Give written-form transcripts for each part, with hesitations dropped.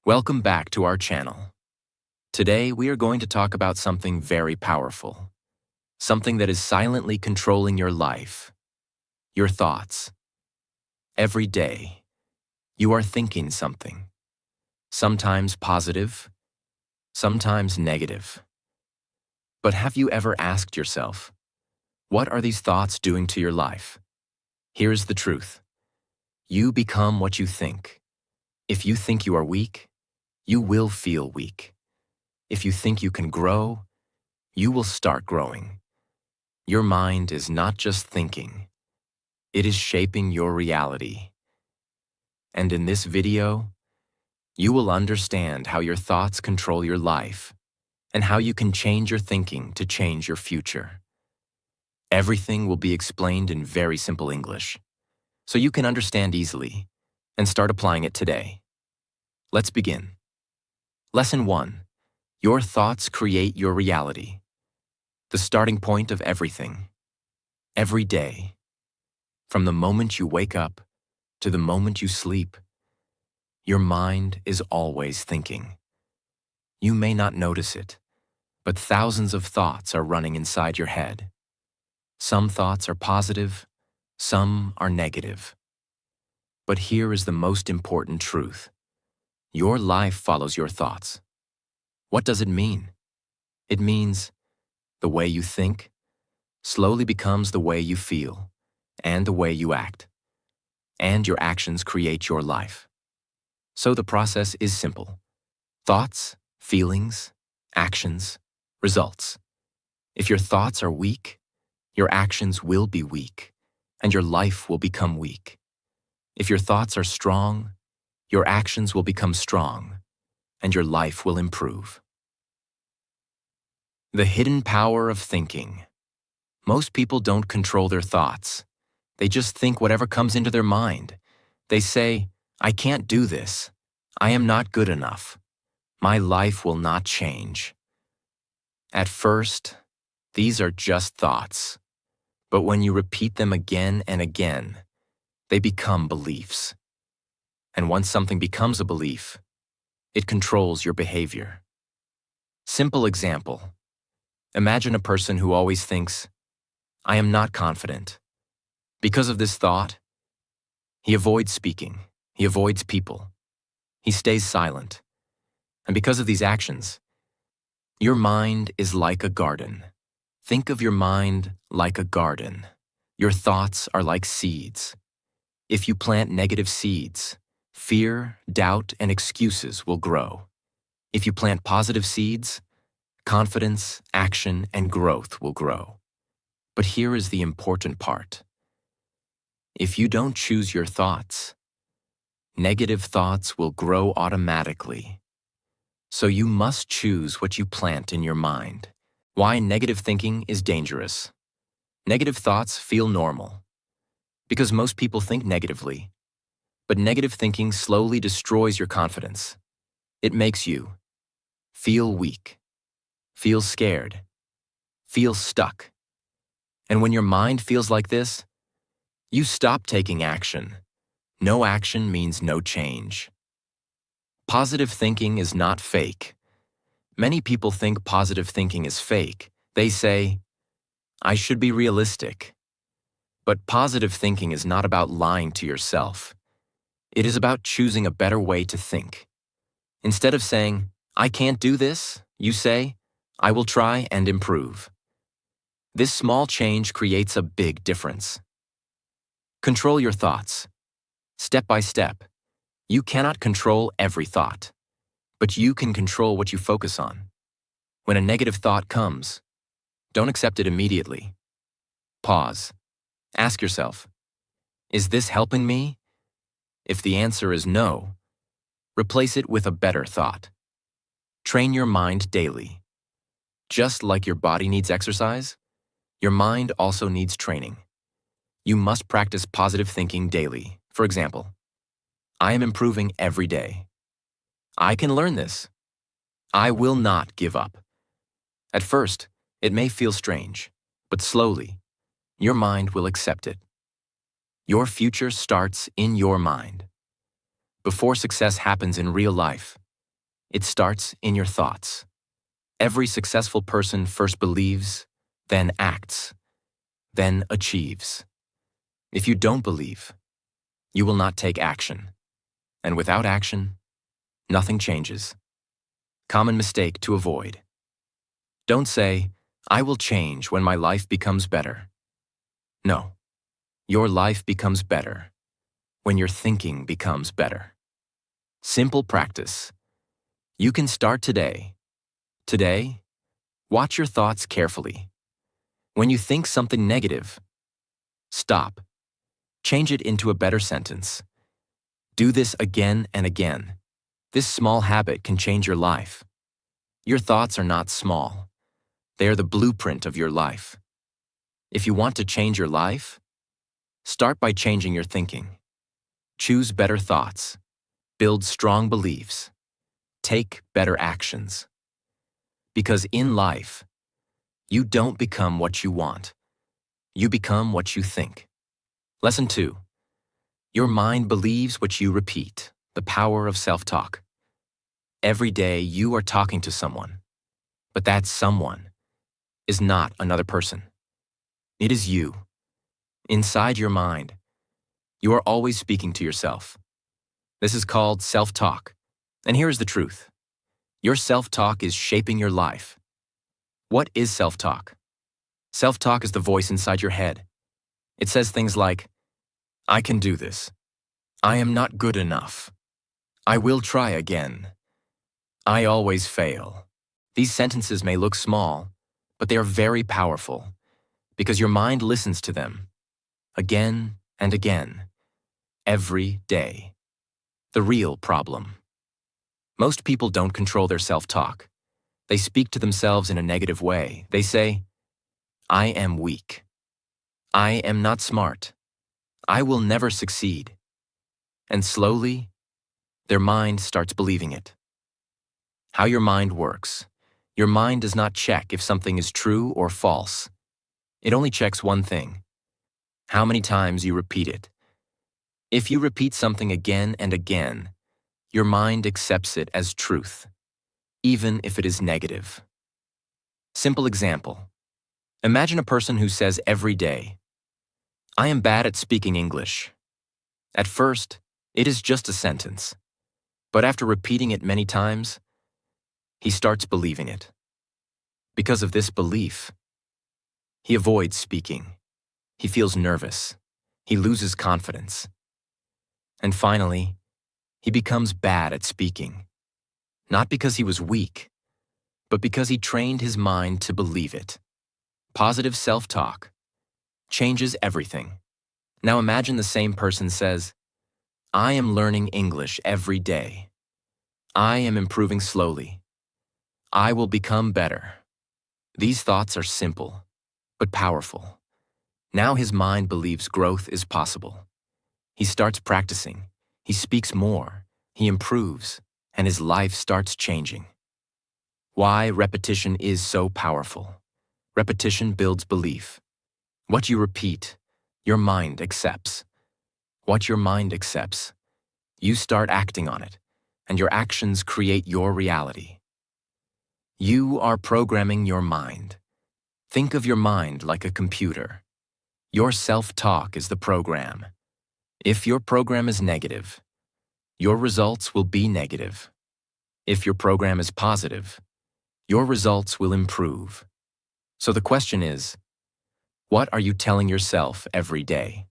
Welcome back to our channel. Today we are going to talk about something very powerful, something that is silently controlling your life, your thoughts. Every day, you are thinking something, sometimes positive, sometimes negative. But have you ever asked yourself, what are these thoughts doing to your life? Here's the truth. You become what you think. If you think you are weak, you will feel weak. If you think you can grow, you will start growing. Your mind is not just thinking. It is shaping your reality. And in this video, you will understand how your thoughts control your life and how you can change your thinking to change your future. Everything will be explained in very simple English, so you can understand easily and start applying it today. Let's begin. Lesson 1. Your thoughts create your reality. The starting point of everything. Every day. From the moment you wake up to the moment you sleep, your mind is always thinking. You may not notice it, but thousands of thoughts are running inside your head. Some thoughts are positive, some are negative. But here is the most important truth. Your life follows your thoughts. What does it mean? It means the way you think slowly becomes the way you feel and the way you act. And your actions create your life. So the process is simple. Thoughts, feelings, actions, results. If your thoughts are weak, your actions will be weak, and your life will become weak. If your thoughts are strong, your actions will become strong, and your life will improve. The hidden power of thinking. Most people don't control their thoughts. They just think whatever comes into their mind. They say, I can't do this. I am not good enough. My life will not change. At first, these are just thoughts. But when you repeat them again and again, they become beliefs. And once something becomes a belief, it controls your behavior. Simple example. Imagine a person who always thinks, I am not confident. Because of this thought, he avoids speaking, he avoids people, he stays silent. And because of these actions, your mind is like a garden. Think of your mind like a garden. Your thoughts are like seeds. If you plant negative seeds, fear, doubt, and excuses will grow. If you plant positive seeds, confidence, action, and growth will grow. But here is the important part. If you don't choose your thoughts, negative thoughts will grow automatically. So you must choose what you plant in your mind. Why negative thinking is dangerous. Negative thoughts feel normal, because most people think negatively. But negative thinking slowly destroys your confidence. It makes you feel weak, feel scared, feel stuck. And when your mind feels like this, you stop taking action. No action means no change. Positive thinking is not fake. Many people think positive thinking is fake. They say, I should be realistic. But positive thinking is not about lying to yourself. It is about choosing a better way to think. Instead of saying, I can't do this, you say, I will try and improve. This small change creates a big difference. Control your thoughts. Step by step. You cannot control every thought, but you can control what you focus on. When a negative thought comes, don't accept it immediately. Pause. Ask yourself, is this helping me? If the answer is no, replace it with a better thought. Train your mind daily. Just like your body needs exercise, your mind also needs training. You must practice positive thinking daily. For example, I am improving every day. I can learn this. I will not give up. At first, it may feel strange, but slowly, your mind will accept it. Your future starts in your mind. Before success happens in real life, It starts in your thoughts. Every successful person first believes, then acts, then achieves. If you don't believe, you will not take action. And without action, nothing changes. Common mistake to avoid. Don't say, I will change when my life becomes better. No, your life becomes better when your thinking becomes better. Simple practice. You can start today. Today, watch your thoughts carefully. When you think something negative, stop. Change it into a better sentence. Do this again and again. This small habit can change your life. Your thoughts are not small. They are the blueprint of your life. If you want to change your life, start by changing your thinking. Choose better thoughts. Build strong beliefs. Take better actions. Because in life, you don't become what you want. You become what you think. Lesson 2. Your mind believes what you repeat. The power of self-talk. Every day you are talking to someone, but that someone is not another person. It is you. Inside your mind, you are always speaking to yourself. This is called self-talk. And here is the truth. Your self-talk is shaping your life. What is self-talk? Self-talk is the voice inside your head. It says things like, I can do this. I am not good enough. I will try again. I always fail. These sentences may look small, but they are very powerful because your mind listens to them again and again, every day. The real problem. Most people don't control their self-talk. They speak to themselves in a negative way. They say, I am weak. I am not smart. I will never succeed. And slowly, their mind starts believing it. How your mind works. Your mind does not check if something is true or false. It only checks one thing: how many times you repeat it. If you repeat something again and again, your mind accepts it as truth, even if it is negative. Simple example. Imagine a person who says every day, I am bad at speaking English. At first, it is just a sentence, but after repeating it many times, he starts believing it. Because of this belief, he avoids speaking. He feels nervous. He loses confidence. And finally, he becomes bad at speaking. Not because he was weak, but because he trained his mind to believe it. Positive self-talk changes everything. Now imagine the same person says, I am learning English every day. I am improving slowly. I will become better. These thoughts are simple, but powerful. Now his mind believes growth is possible. He starts practicing. He speaks more. He improves, and his life starts changing. Why repetition is so powerful. Repetition builds belief. What you repeat, your mind accepts. What your mind accepts, you start acting on it, and your actions create your reality. You are programming your mind. Think of your mind like a computer. Your self-talk is the program. If your program is negative, your results will be negative. If your program is positive, your results will improve. So the question is, what are you telling yourself every day?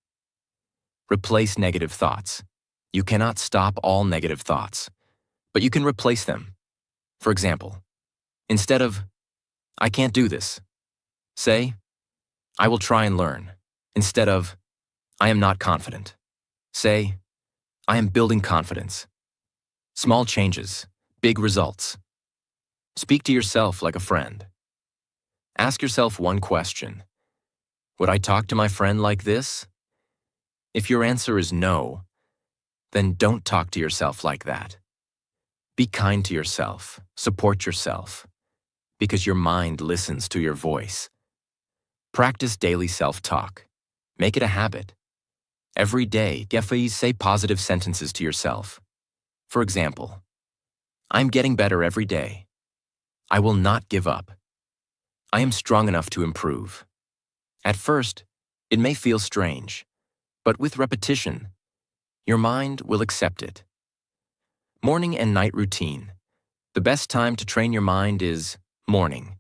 Replace negative thoughts. You cannot stop all negative thoughts, but you can replace them. For example, instead of, I can't do this, say, I will try and learn. Instead of, I am not confident, say, I am building confidence. Small changes, big results. Speak to yourself like a friend. Ask yourself one question. Would I talk to my friend like this? If your answer is no, then don't talk to yourself like that. Be kind to yourself, support yourself, because your mind listens to your voice. Practice daily self-talk. Make it a habit. Every day, say positive sentences to yourself. For example, I'm getting better every day. I will not give up. I am strong enough to improve. At first, it may feel strange, but with repetition, your mind will accept it. Morning and night routine. The best time to train your mind is morning.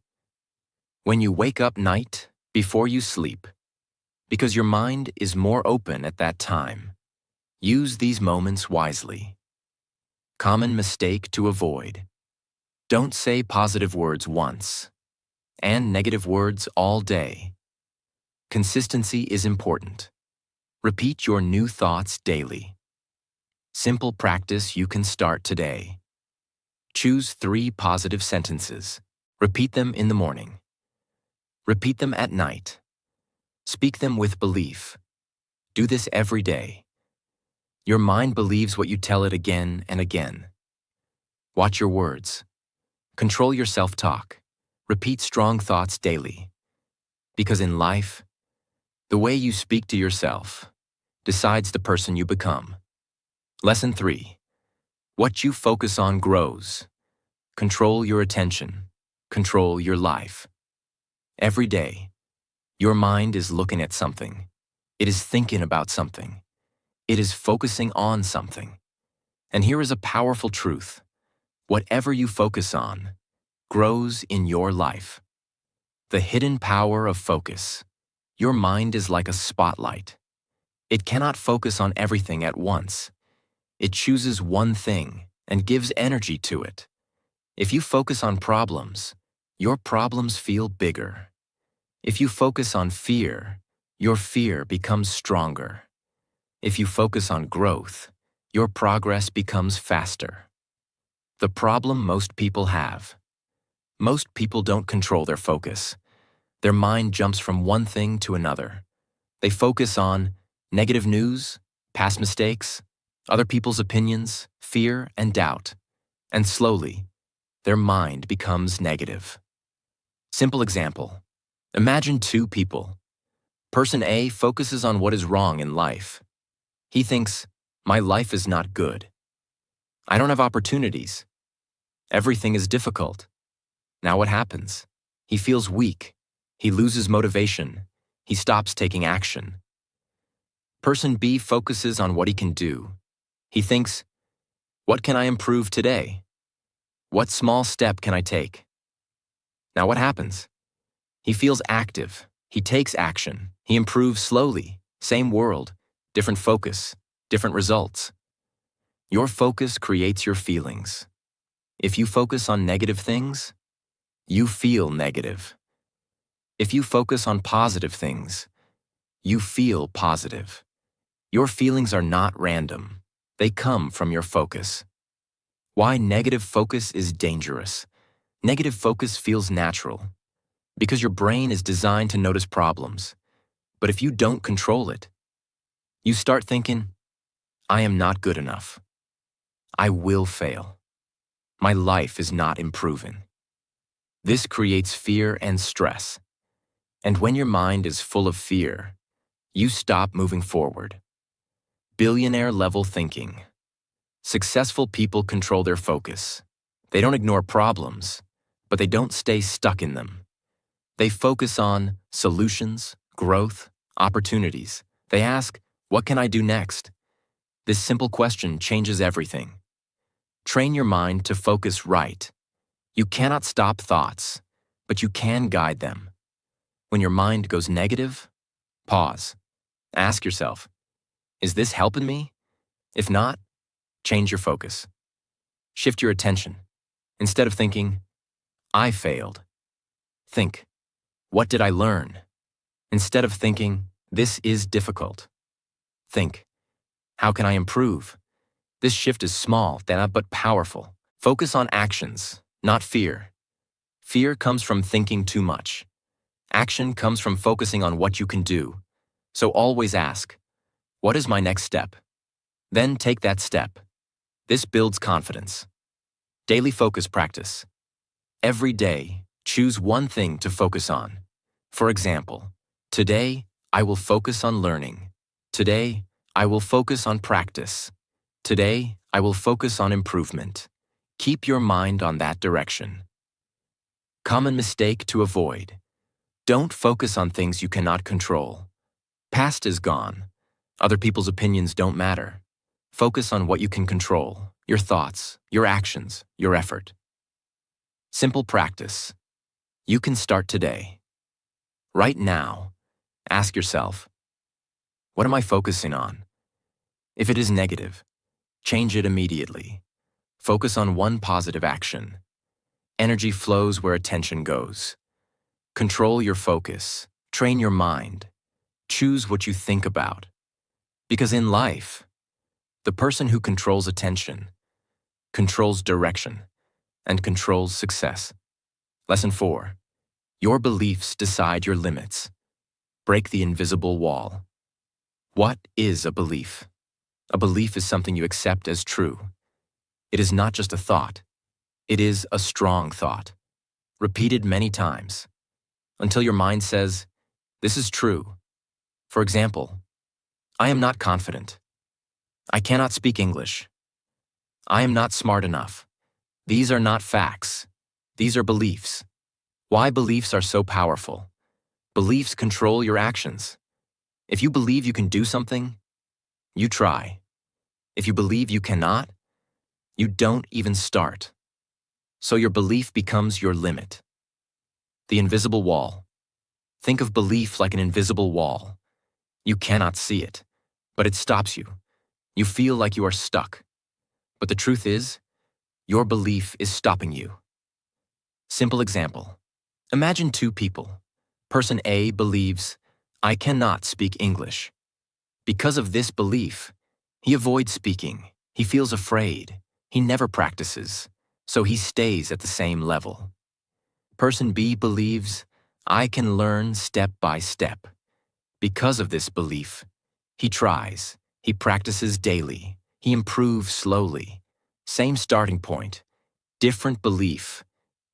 When you wake up night before you sleep, because your mind is more open at that time. Use these moments wisely. Common mistake to avoid. Don't say positive words once, and negative words all day. Consistency is important. Repeat your new thoughts daily. Simple practice you can start today. Choose 3 positive sentences. Repeat them in the morning. Repeat them at night. Speak them with belief. Do this every day. Your mind believes what you tell it again and again. Watch your words. Control your self-talk. Repeat strong thoughts daily. Because in life, the way you speak to yourself decides the person you become. Lesson 3. What you focus on grows. Control your attention. Control your life. Every day, your mind is looking at something. It is thinking about something. It is focusing on something. And here is a powerful truth. Whatever you focus on grows in your life. The hidden power of focus. Your mind is like a spotlight. It cannot focus on everything at once. It chooses one thing and gives energy to it. If you focus on problems, your problems feel bigger. If you focus on fear, your fear becomes stronger. If you focus on growth, your progress becomes faster. The problem most people have. Most people don't control their focus. Their mind jumps from one thing to another. They focus on negative news, past mistakes, other people's opinions, fear, and doubt. And slowly, their mind becomes negative. Simple example. Imagine 2 people. Person A focuses on what is wrong in life. He thinks, my life is not good. I don't have opportunities. Everything is difficult. Now what happens? He feels weak. He loses motivation. He stops taking action. Person B focuses on what he can do. He thinks, what can I improve today? What small step can I take? Now what happens? He feels active. He takes action. He improves slowly. Same world, different focus, different results. Your focus creates your feelings. If you focus on negative things, you feel negative. If you focus on positive things, you feel positive. Your feelings are not random. They come from your focus. Why negative focus is dangerous? Negative focus feels natural because your brain is designed to notice problems. But if you don't control it, you start thinking, I am not good enough. I will fail. My life is not improving. This creates fear and stress. And when your mind is full of fear, you stop moving forward. Billionaire-level thinking. Successful people control their focus. They don't ignore problems, but they don't stay stuck in them. They focus on solutions, growth, opportunities. They ask, what can I do next? This simple question changes everything. Train your mind to focus right. You cannot stop thoughts, but you can guide them. When your mind goes negative, pause. Ask yourself, is this helping me? If not, change your focus. Shift your attention. Instead of thinking, I failed, think, what did I learn? Instead of thinking, this is difficult, think, how can I improve? This shift is small, but powerful. Focus on actions, not fear. Fear comes from thinking too much. Action comes from focusing on what you can do. So always ask, what is my next step? Then take that step. This builds confidence. Daily focus practice. Every day, choose one thing to focus on. For example, today, I will focus on learning. Today, I will focus on practice. Today, I will focus on improvement. Keep your mind on that direction. Common mistake to avoid. Don't focus on things you cannot control. Past is gone. Other people's opinions don't matter. Focus on what you can control, your thoughts, your actions, your effort. Simple practice. You can start today. Right now, ask yourself, what am I focusing on? If it is negative, change it immediately. Focus on one positive action. Energy flows where attention goes. Control your focus. Train your mind. Choose what you think about. Because in life, the person who controls attention controls direction and controls success. Lesson 4. Your beliefs decide your limits. Break the invisible wall. What is a belief? A belief is something you accept as true. It is not just a thought. It is a strong thought, repeated many times, until your mind says, this is true. For example, I am not confident. I cannot speak English. I am not smart enough. These are not facts. These are beliefs. Why beliefs are so powerful? Beliefs control your actions. If you believe you can do something, you try. If you believe you cannot, you don't even start. So your belief becomes your limit. The invisible wall. Think of belief like an invisible wall. You cannot see it, but it stops you. You feel like you are stuck. But the truth is, your belief is stopping you. Simple example. Imagine two people. Person A believes, I cannot speak English. Because of this belief, he avoids speaking. He feels afraid. He never practices, so he stays at the same level. Person B believes, I can learn step by step. Because of this belief, he tries. He practices daily. He improves slowly. Same starting point. Different belief.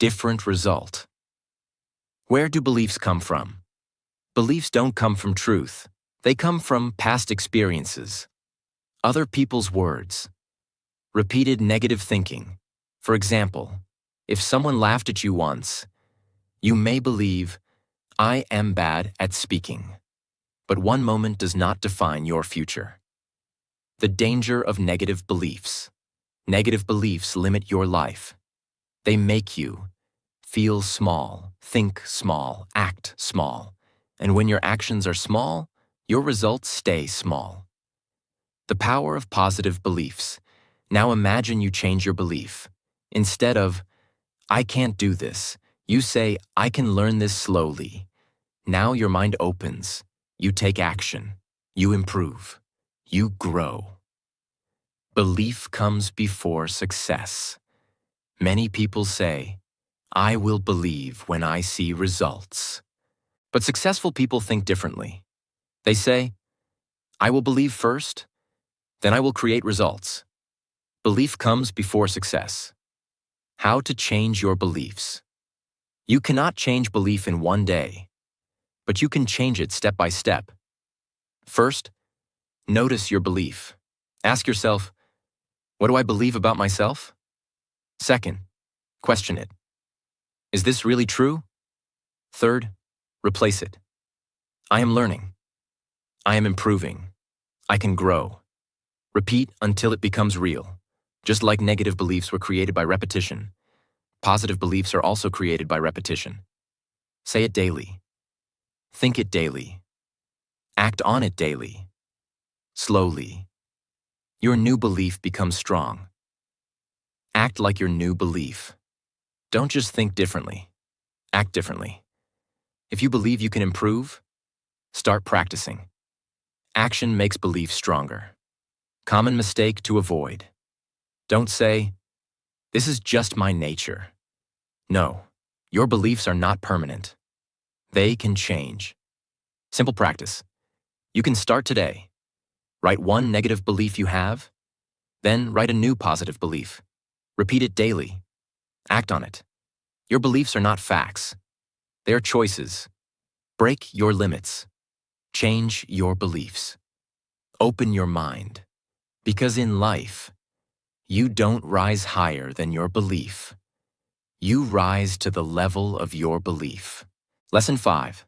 Different result. Where do beliefs come from? Beliefs don't come from truth. They come from past experiences. Other people's words. Repeated negative thinking. For example, if someone laughed at you once, you may believe, I am bad at speaking. But one moment does not define your future. The danger of negative beliefs. Negative beliefs limit your life. They make you feel small, think small, act small. And when your actions are small, your results stay small. The power of positive beliefs. Now imagine you change your belief. Instead of, I can't do this, you say, I can learn this slowly. Now your mind opens. You take action. You improve. You grow. Belief comes before success. Many people say, I will believe when I see results. But successful people think differently. They say, I will believe first, then I will create results. Belief comes before success. How to change your beliefs. You cannot change belief in one day, but you can change it step by step. First, notice your belief. Ask yourself, what do I believe about myself? Second, question it. Is this really true? Third, replace it. I am learning. I am improving. I can grow. Repeat until it becomes real. Just like negative beliefs were created by repetition, positive beliefs are also created by repetition. Say it daily. Think it daily. Act on it daily. Slowly. Your new belief becomes strong. Act like your new belief. Don't just think differently. Act differently. If you believe you can improve, start practicing. Action makes belief stronger. Common mistake to avoid. Don't say, this is just my nature. No, your beliefs are not permanent. They can change. Simple practice. You can start today. Write one negative belief you have, then write a new positive belief. Repeat it daily. Act on it. Your beliefs are not facts. They are choices. Break your limits. Change your beliefs. Open your mind. Because in life, You don't rise higher than your belief. You rise to the level of your belief. Lesson 5.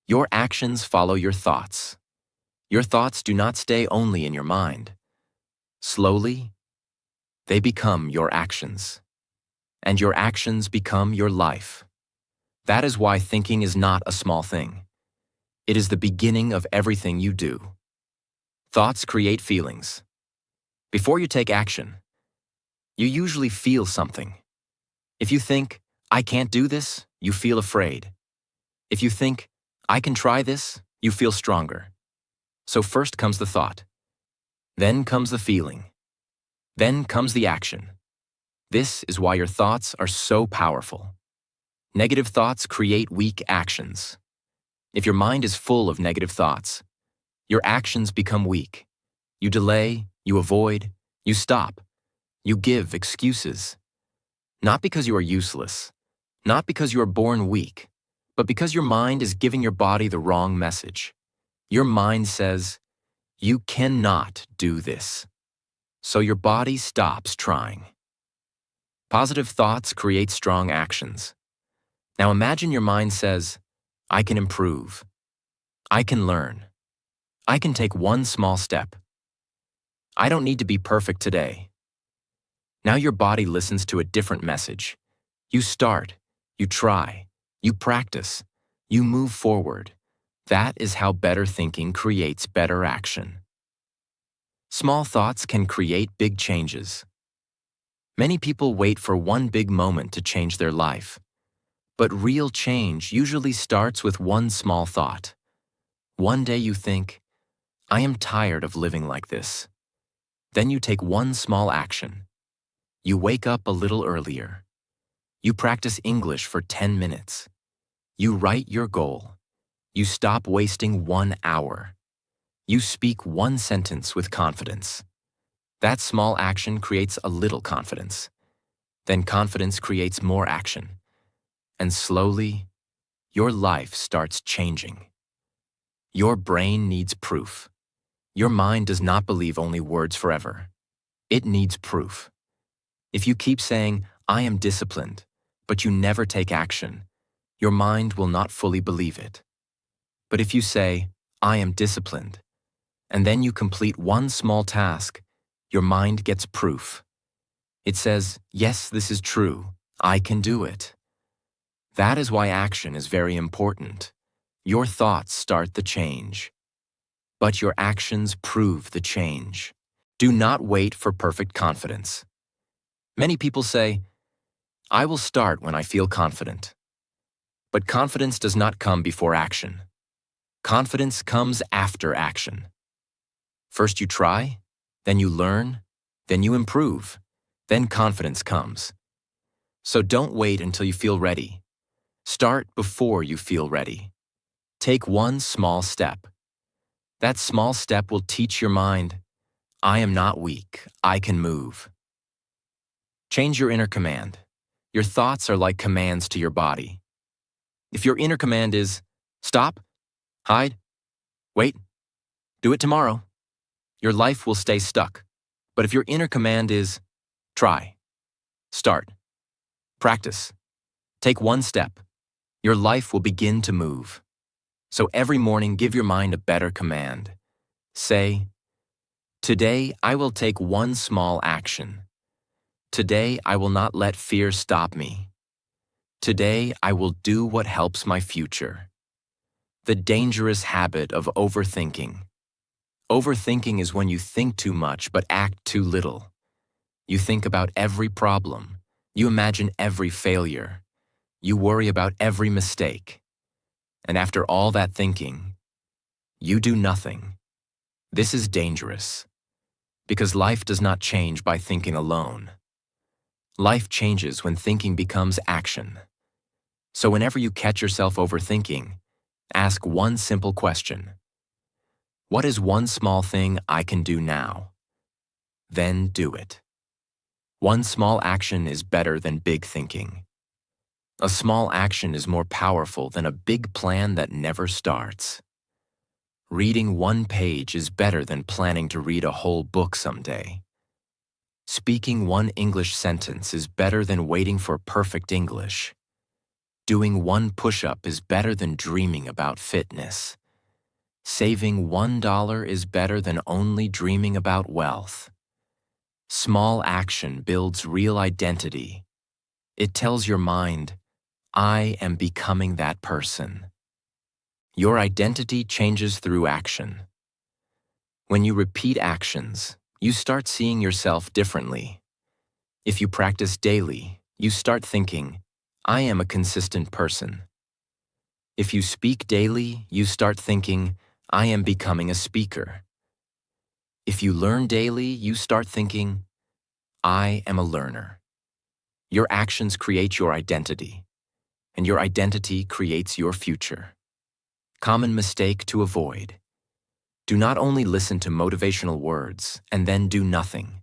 Your actions follow your thoughts. Your thoughts do not stay only in your mind. Slowly, they become your actions. And your actions become your life. That is why thinking is not a small thing. It is the beginning of everything you do. Thoughts create feelings. Before you take action, you usually feel something. If you think, I can't do this, you feel afraid. If you think, I can try this, you feel stronger. So first comes the thought. Then comes the feeling. Then comes the action. This is why your thoughts are so powerful. Negative thoughts create weak actions. If your mind is full of negative thoughts, your actions become weak. You delay, you avoid, you stop, you give excuses. Not because you are useless, not because you are born weak, but because your mind is giving your body the wrong message. Your mind says, you cannot do this. So your body stops trying. Positive thoughts create strong actions. Now imagine your mind says, I can improve. I can learn. I can take one small step. I don't need to be perfect today. Now your body listens to a different message. You start, you try, you practice, you move forward. That is how better thinking creates better action. Small thoughts can create big changes. Many people wait for one big moment to change their life. But real change usually starts with one small thought. One day you think, I am tired of living like this. Then you take one small action. You wake up a little earlier. You practice English for 10 minutes. You write your goal. You stop wasting 1 hour. You speak one sentence with confidence. That small action creates a little confidence. Then confidence creates more action. And slowly, your life starts changing. Your brain needs proof. Your mind does not believe only words forever. It needs proof. If you keep saying, I am disciplined, but you never take action, your mind will not fully believe it. But if you say, I am disciplined, and then you complete one small task, your mind gets proof. It says, yes, this is true. I can do it. That is why action is very important. Your thoughts start the change. But your actions prove the change. Do not wait for perfect confidence. Many people say, I will start when I feel confident. But confidence does not come before action. Confidence comes after action. First you try, then you learn, then you improve, then confidence comes. So don't wait until you feel ready. Start before you feel ready. Take one small step. That small step will teach your mind, I am not weak, I can move. Change your inner command. Your thoughts are like commands to your body. If your inner command is, stop, hide, wait, do it tomorrow, your life will stay stuck. But if your inner command is, try, start, practice, take one step, your life will begin to move. So every morning, give your mind a better command. Say, today I will take one small action. Today I will not let fear stop me. Today I will do what helps my future. The dangerous habit of overthinking. Overthinking is when you think too much but act too little. You think about every problem. You imagine every failure. You worry about every mistake. And after all that thinking, you do nothing. This is dangerous, because life does not change by thinking alone. Life changes when thinking becomes action. So whenever you catch yourself overthinking, ask one simple question. What is one small thing I can do now? Then do it. One small action is better than big thinking. A small action is more powerful than a big plan that never starts. Reading one page is better than planning to read a whole book someday. Speaking one English sentence is better than waiting for perfect English. Doing one push-up is better than dreaming about fitness. Saving $1 is better than only dreaming about wealth. Small action builds real identity. It tells your mind, I am becoming that person. Your identity changes through action. When you repeat actions, you start seeing yourself differently. If you practice daily, you start thinking, I am a consistent person. If you speak daily, you start thinking, I am becoming a speaker. If you learn daily, you start thinking, I am a learner. Your actions create your identity, and your identity creates your future. Common mistake to avoid. Do not only listen to motivational words and then do nothing.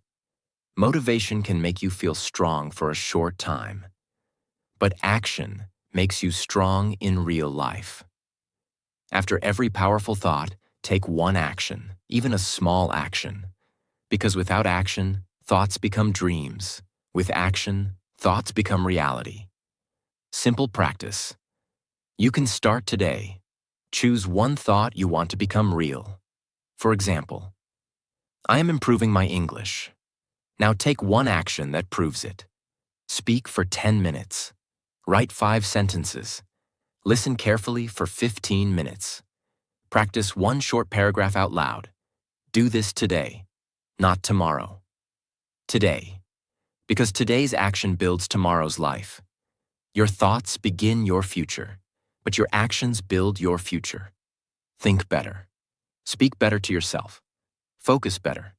Motivation can make you feel strong for a short time, but action makes you strong in real life. After every powerful thought, take one action, even a small action. Because without action, thoughts become dreams. With action, thoughts become reality. Simple practice. You can start today. Choose one thought you want to become real. For example, I am improving my English. Now take one action that proves it. Speak for 10 minutes. Write 5 sentences. Listen carefully for 15 minutes. Practice one short paragraph out loud. Do this today, not tomorrow. Today. Because today's action builds tomorrow's life. Your thoughts begin your future, but your actions build your future. Think better. Speak better to yourself. Focus better.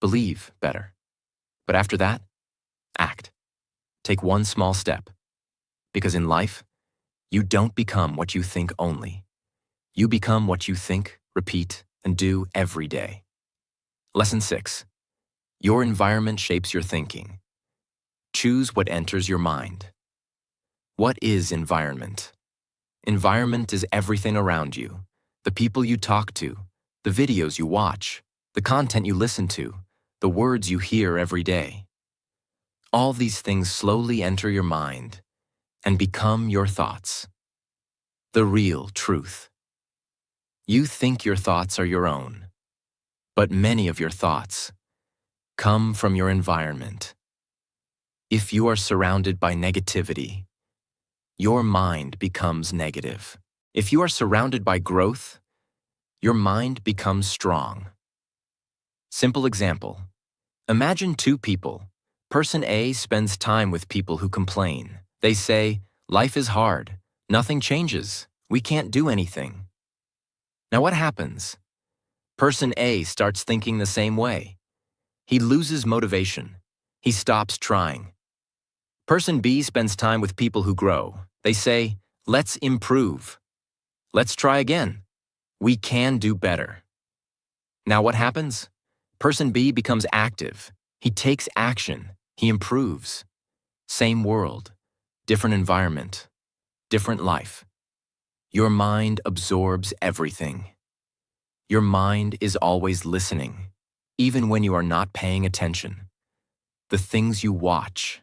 Believe better. But after that, act. Take one small step. Because in life, you don't become what you think only. You become what you think, repeat, and do every day. Lesson 6. Your environment shapes your thinking. Choose what enters your mind. What is environment? Environment is everything around you. The people you talk to, the videos you watch, the content you listen to, the words you hear every day. All these things slowly enter your mind and become your thoughts. The real truth. You think your thoughts are your own, but many of your thoughts come from your environment. If you are surrounded by negativity, your mind becomes negative. If you are surrounded by growth, your mind becomes strong. Simple example. Imagine 2 people. Person A spends time with people who complain. They say, life is hard. Nothing changes. We can't do anything. Now what happens? Person A starts thinking the same way. He loses motivation. He stops trying. Person B spends time with people who grow. They say, let's improve. Let's try again. We can do better. Now what happens? Person B becomes active. He takes action. He improves. Same world, different environment, different life. Your mind absorbs everything. Your mind is always listening, even when you are not paying attention. The things you watch,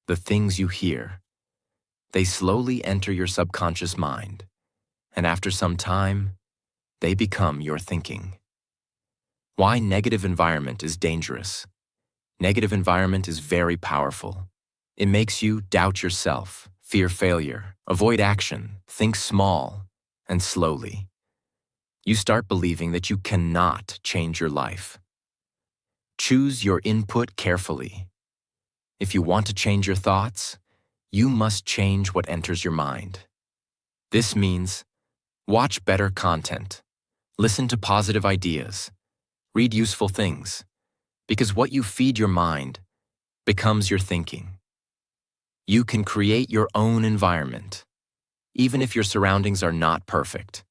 the things you hear, they slowly enter your subconscious mind, and after some time, they become your thinking. Why negative environment is dangerous. Negative environment is very powerful. It makes you doubt yourself, fear failure, avoid action, think small, and slowly. You start believing that you cannot change your life. Choose your input carefully. If you want to change your thoughts, you must change what enters your mind. This means watch better content, listen to positive ideas, read useful things, because what you feed your mind becomes your thinking. You can create your own environment. Even if your surroundings are not perfect,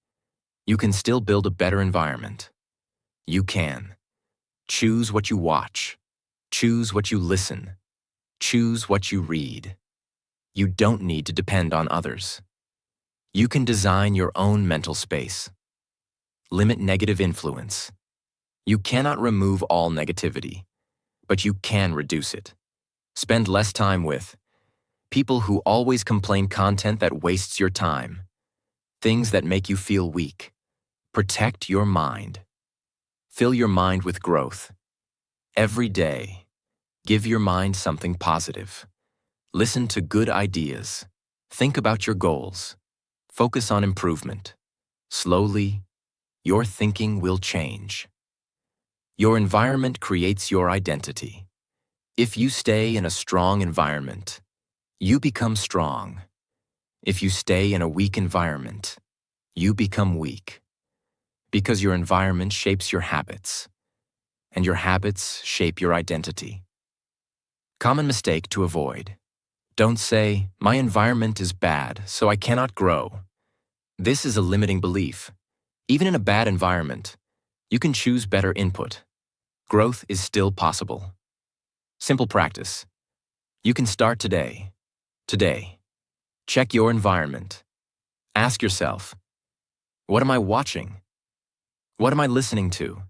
you can still build a better environment. You can. Choose what you watch. Choose what you listen. Choose what you read. You don't need to depend on others. You can design your own mental space. Limit negative influence. You cannot remove all negativity, but you can reduce it. Spend less time with people who always complain, content that wastes your time, things that make you feel weak. Protect your mind. Fill your mind with growth. Every day, give your mind something positive. Listen to good ideas. Think about your goals. Focus on improvement. Slowly, your thinking will change. Your environment creates your identity. If you stay in a strong environment, you become strong. If you stay in a weak environment, you become weak. Because your environment shapes your habits, and your habits shape your identity. Common mistake to avoid. Don't say, "My environment is bad, so I cannot grow." This is a limiting belief. Even in a bad environment, you can choose better input. Growth is still possible. Simple practice. You can start today. Today. Check your environment. Ask yourself, what am I watching? What am I listening to?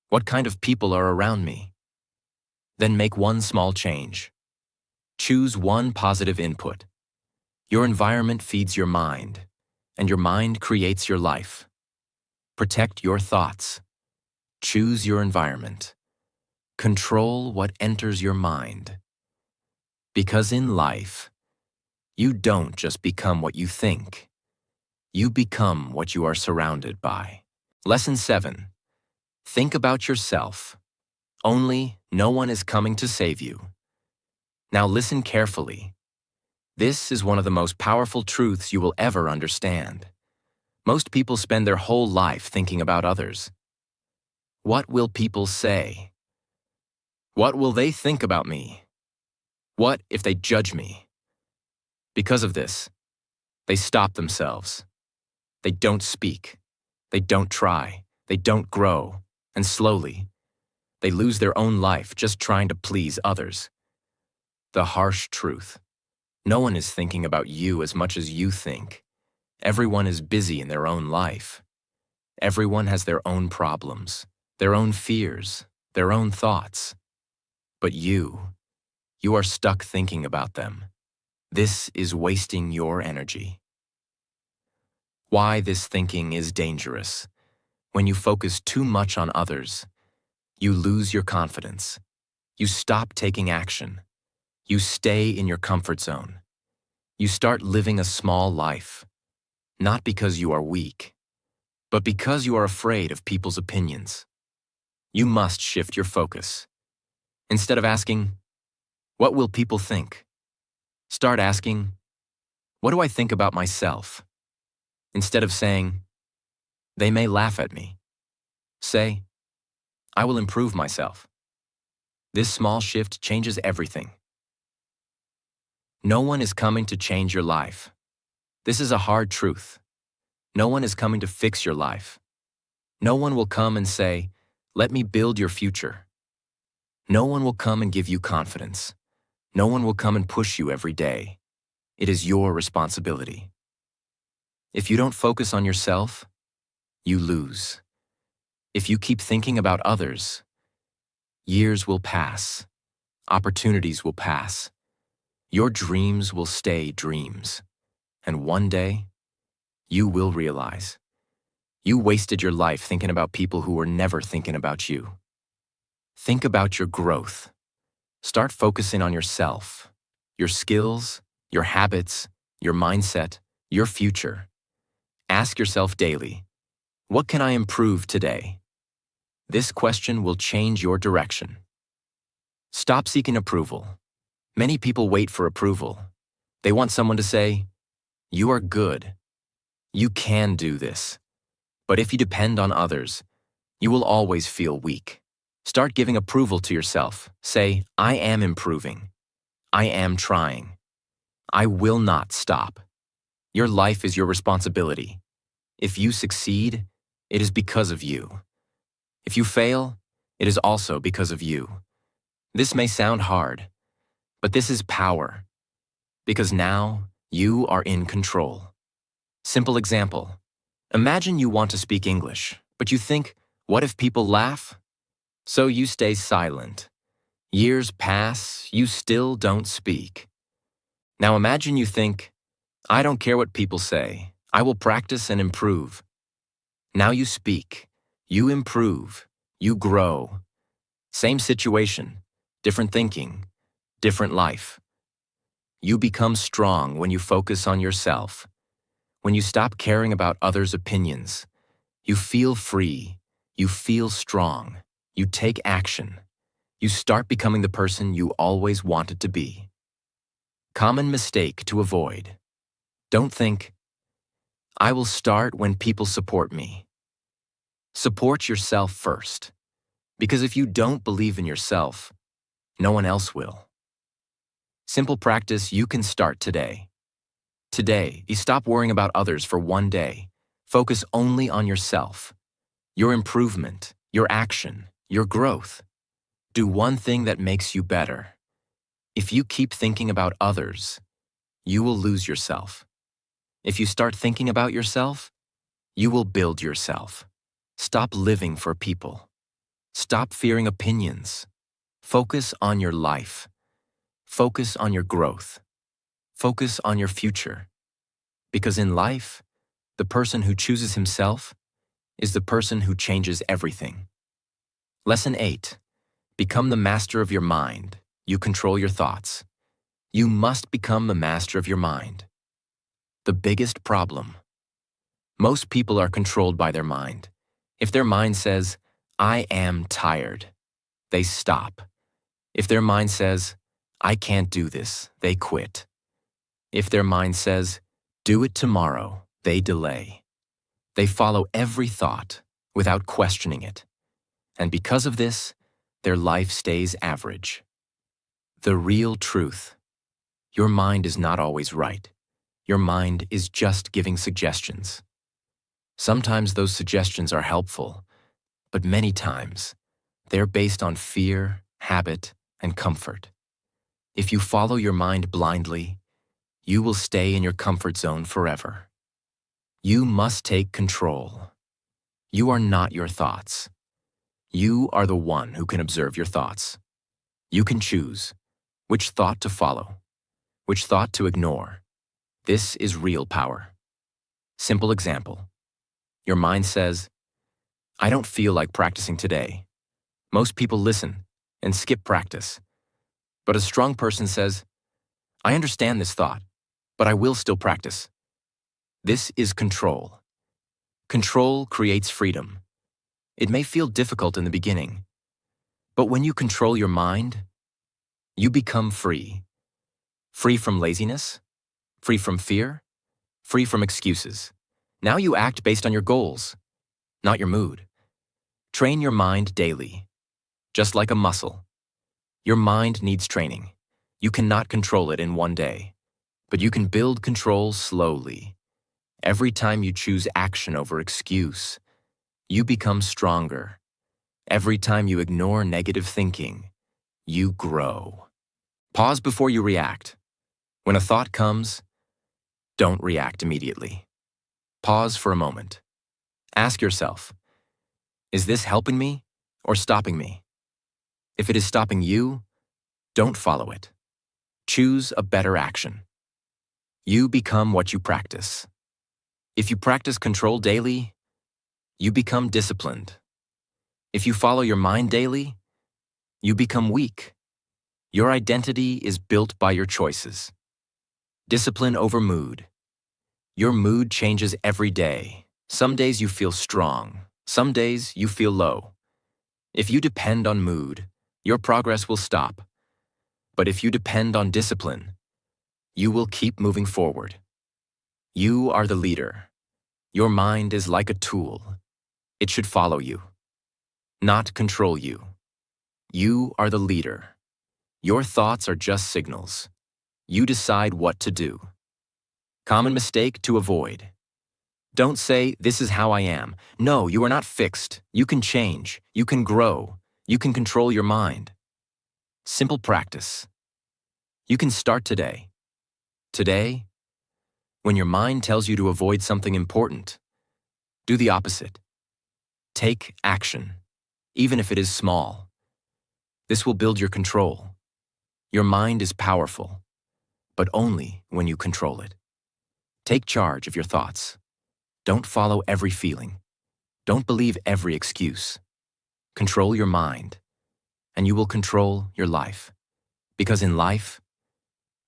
What kind of people are around me? Then make one small change. Choose one positive input. Your environment feeds your mind, and your mind creates your life. Protect your thoughts. Choose your environment. Control what enters your mind. Because in life, you don't just become what you think. You become what you are surrounded by. Lesson 7. Think about yourself. Only no one is coming to save you. Now listen carefully. This is one of the most powerful truths you will ever understand. Most people spend their whole life thinking about others. What will people say? What will they think about me? What if they judge me? Because of this, they stop themselves. They don't speak. They don't try. They don't grow. And slowly, they lose their own life just trying to please others. The harsh truth. No one is thinking about you as much as you think. Everyone is busy in their own life. Everyone has their own problems, their own fears, their own thoughts. But you are stuck thinking about them. This is wasting your energy. Why this thinking is dangerous. When you focus too much on others, you lose your confidence. You stop taking action. You stay in your comfort zone. You start living a small life, not because you are weak, but because you are afraid of people's opinions. You must shift your focus. Instead of asking, "What will people think?" Start asking, "What do I think about myself?" Instead of saying, "They may laugh at me," say, "I will improve myself." This small shift changes everything. No one is coming to change your life. This is a hard truth. No one is coming to fix your life. No one will come and say, "Let me build your future." No one will come and give you confidence. No one will come and push you every day. It is your responsibility. If you don't focus on yourself, you lose. If you keep thinking about others, years will pass. Opportunities will pass. Your dreams will stay dreams. And one day, you will realize you wasted your life thinking about people who were never thinking about you. Think about your growth. Start focusing on yourself, your skills, your habits, your mindset, your future. Ask yourself daily, what can I improve today? This question will change your direction. Stop seeking approval. Many people wait for approval. They want someone to say, "You are good. You can do this." But if you depend on others, you will always feel weak. Start giving approval to yourself. Say, "I am improving. I am trying. I will not stop." Your life is your responsibility. If you succeed, it is because of you. If you fail, it is also because of you. This may sound hard, but this is power. Because now, you are in control. Simple example. Imagine you want to speak English, but you think, what if people laugh? So you stay silent. Years pass, you still don't speak. Now imagine you think, I don't care what people say. I will practice and improve. Now you speak. You improve. You grow. Same situation, different thinking, different life. You become strong when you focus on yourself. When you stop caring about others' opinions, you feel free. You feel strong. You take action. You start becoming the person you always wanted to be. Common mistake to avoid. Don't think, I will start when people support me. Support yourself first, because if you don't believe in yourself, no one else will. Simple practice you can start today. Today, you stop worrying about others for one day. Focus only on yourself, your improvement, your action, your growth. Do one thing that makes you better. If you keep thinking about others, you will lose yourself. If you start thinking about yourself, you will build yourself. Stop living for people. Stop fearing opinions. Focus on your life. Focus on your growth. Focus on your future. Because in life, the person who chooses himself is the person who changes everything. Lesson 8. Become the master of your mind. You control your thoughts. You must become the master of your mind. The biggest problem. Most people are controlled by their mind. If their mind says, I am tired, they stop. If their mind says, I can't do this, they quit. If their mind says, do it tomorrow, they delay. They follow every thought without questioning it. And because of this, their life stays average. The real truth. Your mind is not always right. Your mind is just giving suggestions. Sometimes those suggestions are helpful, but many times they're based on fear, habit, and comfort. If you follow your mind blindly, you will stay in your comfort zone forever. You must take control. You are not your thoughts. You are the one who can observe your thoughts. You can choose which thought to follow, which thought to ignore. This is real power. Simple example. Your mind says, I don't feel like practicing today. Most people listen and skip practice. But a strong person says, I understand this thought, but I will still practice. This is control. Control creates freedom. It may feel difficult in the beginning, but when you control your mind, you become free. Free from laziness, free from fear, free from excuses. Now you act based on your goals, not your mood. Train your mind daily, just like a muscle. Your mind needs training. You cannot control it in one day, but you can build control slowly. Every time you choose action over excuse, you become stronger. Every time you ignore negative thinking, you grow. Pause before you react. When a thought comes, don't react immediately. Pause for a moment. Ask yourself, is this helping me or stopping me? If it is stopping you, don't follow it. Choose a better action. You become what you practice. If you practice control daily, you become disciplined. If you follow your mind daily, you become weak. Your identity is built by your choices. Discipline over mood. Your mood changes every day. Some days you feel strong. Some days you feel low. If you depend on mood, your progress will stop. But if you depend on discipline, you will keep moving forward. You are the leader. Your mind is like a tool. It should follow you, not control you. You are the leader. Your thoughts are just signals. You decide what to do. Common mistake to avoid. Don't say, this is how I am. No, you are not fixed. You can change. You can grow. You can control your mind. Simple practice. You can start today. Today, when your mind tells you to avoid something important, do the opposite. Take action, even if it is small. This will build your control. Your mind is powerful, but only when you control it. Take charge of your thoughts. Don't follow every feeling. Don't believe every excuse. Control your mind, and you will control your life. Because in life,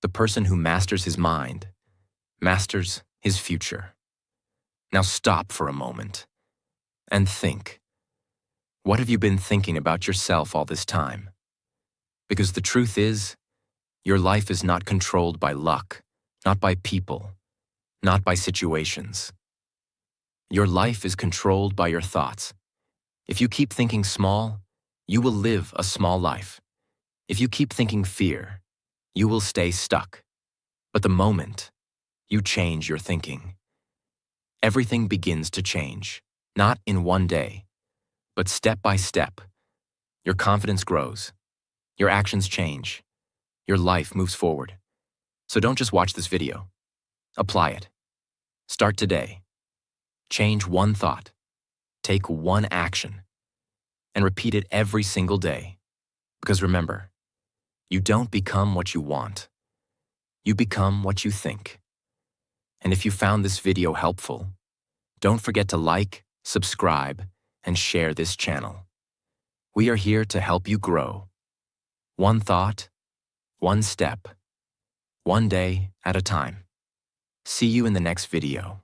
the person who masters his mind masters his future. Now stop for a moment and think. What have you been thinking about yourself all this time? Because the truth is, your life is not controlled by luck, not by people, not by situations. Your life is controlled by your thoughts. If you keep thinking small, you will live a small life. If you keep thinking fear, you will stay stuck. But the moment you change your thinking, everything begins to change, not in one day, but step by step. Your confidence grows. Your actions change. Your life moves forward. So don't just watch this video. Apply it. Start today. Change one thought. Take one action. And repeat it every single day. Because remember, you don't become what you want. You become what you think. And if you found this video helpful, don't forget to like, subscribe, and share this channel. We are here to help you grow. One thought, one step, one day at a time. See you in the next video.